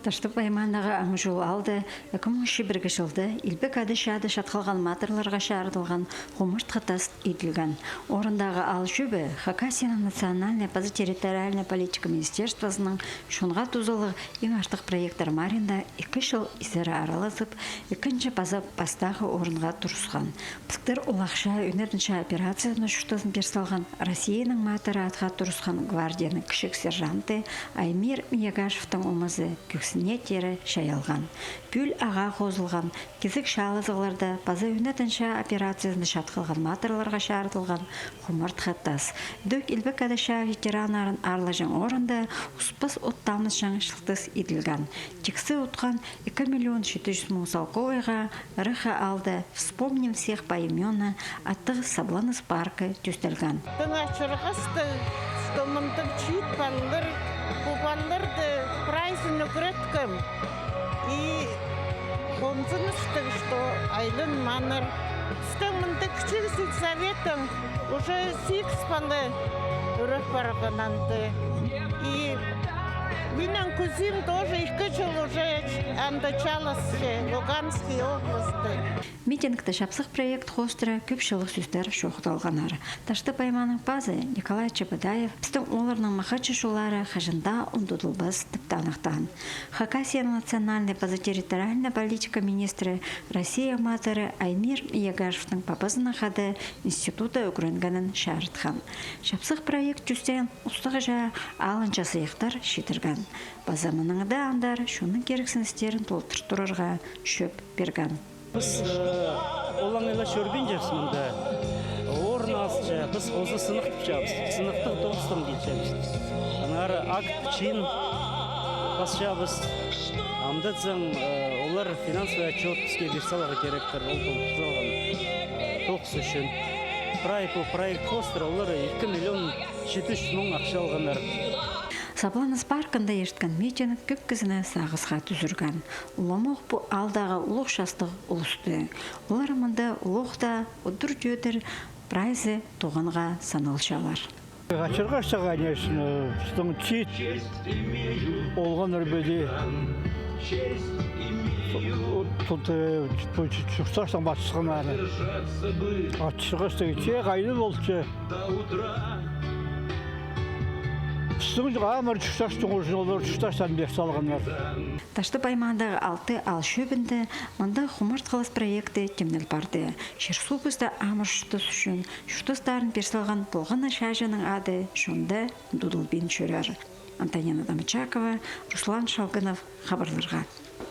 Ташты паймандағы аңжол алды, 2001 жылды Илбек ады-шады шатқалған матырларға шарытылған ғұмырт қатаст етілген. Орындағы ал жөбі Хакасияның национальная территориальная политика министерствосының шонға тұзылы ең артық проекттар маринда 2 жыл изері араласып, 2-ші бастағы орынға тұрысқан. Пықтыр олақша өнердінші операцияны шүштасын берсалған Россияның матыры атқа тұрысқан гвардияның кішік сержанты Аймир Миягашевтың омызы көксіне тері шайалған. Бүл аға қозылған, кезік шалызыларда база өнетінші операцияны шатқылған матырларға шарытылған құмырт қаттас. Дөк Илбек ады-шады ветеранарын арлажың орында ұспыс оттамыз жаңышылтыс еділген. Тексі ұтқан 2 700 000 салковайға рыха алды «Вспомним всех поименно» атты Сабланыс паркы түстелген. Прайзен угрыткам и концентрация, что Айлен Маннер стамынды кичил советом уже 6 палы рыхпаргананды. И Винен кузин тоже 2 жыл уже началось Луганской области. Митингті шапсық проект хостыры көп жылық сөздер шоқталғанар. Ташты пайманың базы Николай Чебыдаев біздің оларының мақачы жолары қажында ұндудылбыз тіптанықтан. Хакасияның национальный территориальная политика министрі Россия матыры Аймир Миягашевтың папазының қады институты үкірінгенін шарытқан. Шапсық проект жүстен ұстығы жа алынша сыйықтар шетірген. Базамыныңда андар шуның керексін істерін толтыр тұрырға шөп берген. Biz olanıyla şörbün cersinde orun asıca biz ozu sınıf tutacağız. Sınıfta dostum diyeceğiz. Onlar akt için basacağız. Amdadzan onlar finans ve отчет bizge versalar gerektir. Ol doldurzalgan. Toks üçün. Проект Хостер onlar 2 700 000 ақша алгандар. Сабланыс паркында ешткен митинг көп кізіні сағызға түзірген. Уламық бұ алдағы ұлық шастық ұлысты. Олар мұнда ұлықта ұдыр дөдір прайзы тоғынға саналшалар. Қачырғашта, конечно, біздің чет олған өрбеді. Тут чүксаштан басшыған әрі. Қачырғашта кетсе, қайды болшы. Ташты паймандағы 6 ал шөбінді, мұнда құмырт қылыс проекті темнел барды. Шерсубызда амыршытыс үшін шүтістарын персалған болғаны шажының ады шонда Дудылбин шөрер. Антонина Дамычакова, Руслан Шалгынов, хабарларға.